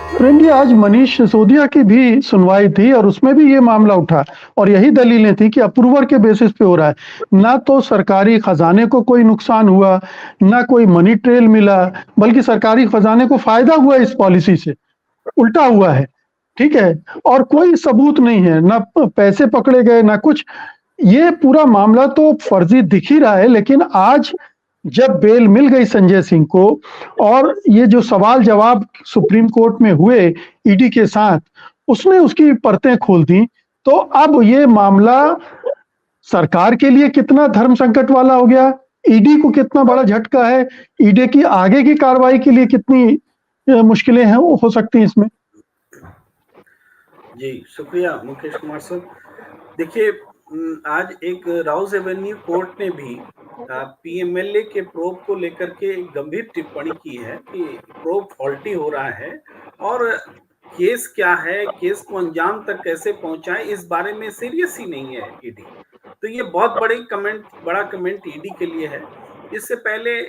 प्रेम जी, आज मनीष सिसोदिया की भी सुनवाई थी और उसमें भी ये मामला उठा और यही दलीलें थी कि अप्रूवर के बेसिस पे हो रहा है। ना तो सरकारी खजाने को कोई नुकसान हुआ, ना कोई मनी ट्रेल मिला, बल्कि सरकारी खजाने को फायदा हुआ इस पॉलिसी से। उल्टा हुआ है, ठीक है। और कोई सबूत नहीं है, ना पैसे पकड़े गए ना कुछ। ये पूरा मामला तो फर्जी दिख ही रहा है, लेकिन आज जब बेल मिल गई संजय सिंह को और ये जो सवाल जवाब सुप्रीम कोर्ट में हुए ईडी के साथ, उसने उसकी परतें खोल दी। तो अब ये मामला सरकार के लिए कितना धर्म संकट वाला हो गया, ईडी को कितना बड़ा झटका है, ईडी की आगे की कार्रवाई के लिए कितनी मुश्किलें हैं वो हो सकती हैं इसमें। जी शुक्रिया मुकेश कुमार सर। देखिए, आज एक राउस एवेन्यू कोर्ट ने भी पीएमएलए के प्रोब को लेकर के गंभीर टिप्पणी की है कि प्रोब फॉल्टी हो रहा है और केस क्या है, केस को अंजाम तक कैसे पहुंचाए, इस बारे में सीरियस ही नहीं है ईडी। तो ये बहुत बड़ा कमेंट ईडी के लिए है। इससे पहले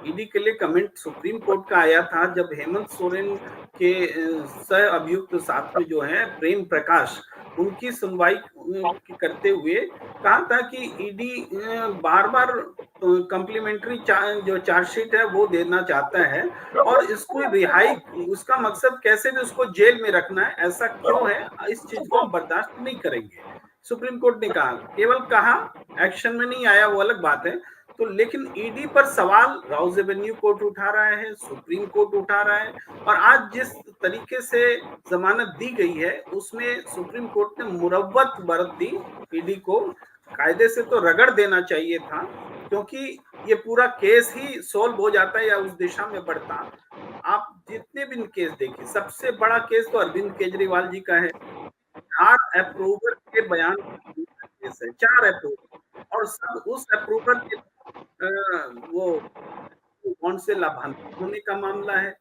ईडी के लिए कमेंट सुप्रीम कोर्ट का आया था जब हेमंत सोरेन के सह अभियुक्त साथ में जो है प्रेम प्रकाश, उनकी सुनवाई करते हुए कहा था कि ईडी बार बार कम्प्लीमेंट्री जो चार्जशीट है वो देना चाहता है और इसको रिहाई, उसका मकसद कैसे भी उसको जेल में रखना है, ऐसा क्यों है, इस चीज को हम बर्दाश्त नहीं करेंगे। सुप्रीम कोर्ट ने कहा, केवल कहा, एक्शन में नहीं आया, वो अलग बात है। तो लेकिन ईडी पर सवाल राउस एवेन्यू कोर्ट उठा रहा है, सुप्रीम कोर्ट उठा रहा है और आज जिस तरीके से जमानत दी गई है उसमें सुप्रीम कोर्ट ने मुरव्वत बरत दी ईडी को। कायदे से तो रगड़ देना चाहिए था, क्योंकि ये पूरा केस ही सोल्व हो जाता है या उस दिशा में बढ़ता। आप जितने भी केस देखिए, सबसे बड़ा केस तो अरविंद केजरीवाल जी का है। 4 अप्रूवर के बयान केस है, 4 अप्रूवर, और सब उस अप्रूवर के वो कौन से लाभान्वित होने का मामला है,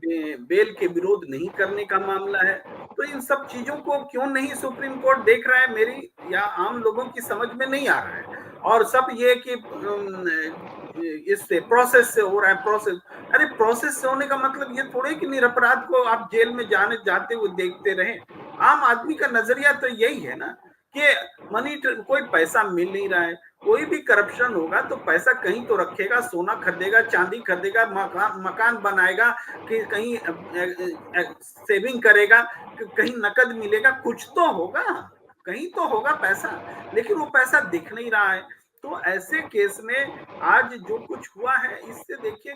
बेल के विरोध नहीं करने का मामला है। तो इन सब चीजों को क्यों नहीं सुप्रीम कोर्ट देख रहा है, मेरी या आम लोगों की समझ में नहीं आ रहा है। और सब ये कि इससे प्रोसेस से हो रहा है, प्रोसेस, अरे प्रोसेस से होने का मतलब ये थोड़े कि निरपराध को आप जेल में जाते हुए देखते रहे। आम आदमी का नजरिया तो यही है ना कि कोई पैसा मिल नहीं रहा है, कोई भी करप्शन होगा तो पैसा कहीं तो रखेगा, सोना खरीदेगा, चांदी खरीदेगा, मकान बनाएगा, कि कहीं सेविंग करेगा, कहीं नकद मिलेगा, कुछ तो होगा, कहीं तो होगा पैसा, लेकिन वो पैसा दिख नहीं रहा है। तो ऐसे केस में आज जो कुछ हुआ है, इससे देखिए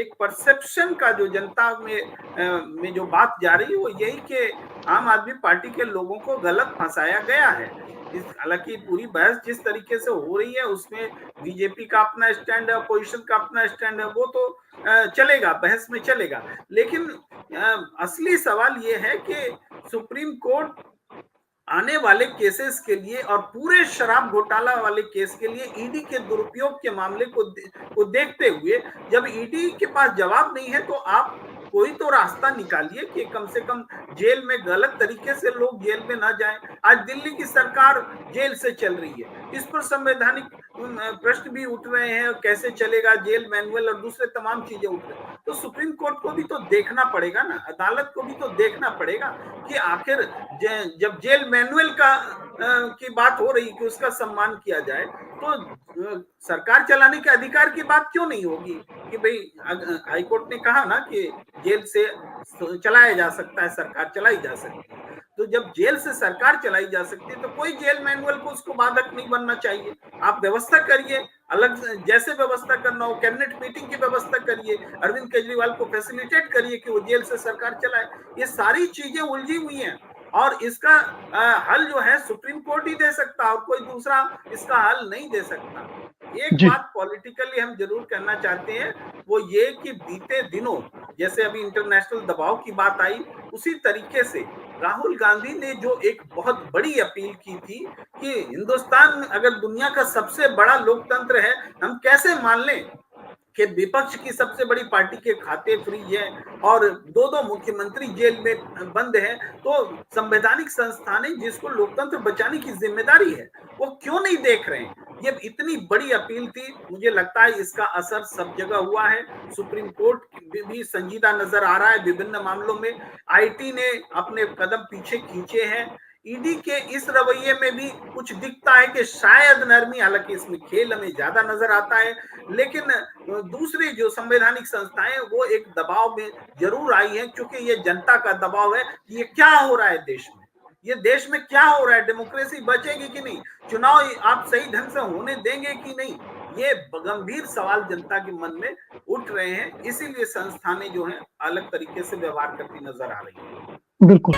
एक परसेप्शन का जो जनता में जो बात जा रही है वो यही कि आम आदमी पार्टी के लोगों को गलत फंसाया गया है। हालांकि पूरी बहस जिस तरीके से हो रही है उसमें बीजेपी का अपना स्टैंड है, अपोजिशन का अपना स्टैंड है, वो तो चलेगा, बहस में चलेगा, लेकिन असली सवाल ये है कि सुप्रीम कोर्ट आने वाले केसेस के लिए और पूरे शराब घोटाला वाले केस के लिए ईडी के दुरुपयोग के मामले को देखते हुए, जब ईडी के पास जवाब नहीं है तो आप कोई तो रास्ता निकालिए कि कम से कम जेल में गलत तरीके से लोग जेल में ना जाएं। आज दिल्ली की सरकार जेल से चल रही है, इस पर संवैधानिक प्रश्न भी उठ रहे हैं, कैसे चलेगा जेल मैनुअल और दूसरे तमाम चीजें उठ रही हैं। तो सुप्रीम कोर्ट को भी तो देखना पड़ेगा ना, अदालत को भी तो देखना पड़ेगा कि आखिर जब जेल मैनुअल की बात हो रही कि उसका सम्मान किया जाए, तो सरकार चलाने के अधिकार की बात क्यों नहीं होगी कि भाई हाईकोर्ट ने कहा ना कि जेल से चलाया जा सकता है, सरकार चलाई जा सकती है। तो जब जेल से सरकार चलाई जा सकती है तो कोई जेल मैनुअल को उसको बाधक नहीं बनना चाहिए। आप व्यवस्था करिए, अलग जैसे व्यवस्था करना हो, कैबिनेट मीटिंग की व्यवस्था करिए, अरविंद केजरीवाल को फैसिलिटेट करिए कि वो जेल से सरकार चलाए। ये सारी चीजें उलझी हुई हैं और इसका हल जो है सुप्रीम कोर्ट ही दे सकता, और कोई दूसरा इसका हल नहीं दे सकता। एक जी। बात पॉलिटिकली हम जरूर कहना चाहते हैं, वो ये कि बीते दिनों जैसे अभी इंटरनेशनल दबाव की बात आई, उसी तरीके से राहुल गांधी ने जो एक बहुत बड़ी अपील की थी कि हिंदुस्तान अगर दुनिया का सबसे बड़ा लोकतंत्र है, हम कैसे मान लें कि विपक्ष की सबसे बड़ी पार्टी के खाते फ्रीज है और दो मुख्यमंत्री जेल में बंद है, तो संवैधानिक संस्थानें जिसको लोकतंत्र बचाने की जिम्मेदारी है वो क्यों नहीं देख रहे हैं। ये इतनी बड़ी अपील थी, मुझे लगता है इसका असर सब जगह हुआ है। सुप्रीम कोर्ट भी संजीदा नजर आ रहा है विभिन्न मामलों में। आईटी ने अपने कदम पीछे खींचे हैं। ईडी के इस रवैये में भी कुछ दिखता है कि शायद नरमी, हालांकि इसमें खेल हमें ज्यादा नजर आता है, लेकिन दूसरी जो संवैधानिक संस्थाएं वो एक दबाव में जरूर आई है, क्योंकि ये जनता का दबाव है कि ये क्या हो रहा है देश में, ये देश में क्या हो रहा है, डेमोक्रेसी बचेगी कि नहीं, चुनाव आप सही ढंग से होने देंगे कि नहीं, ये गंभीर सवाल जनता के मन में उठ रहे हैं। इसीलिए संस्थानें जो हैं अलग तरीके से व्यवहार करती नजर आ रही है। बिल्कुल।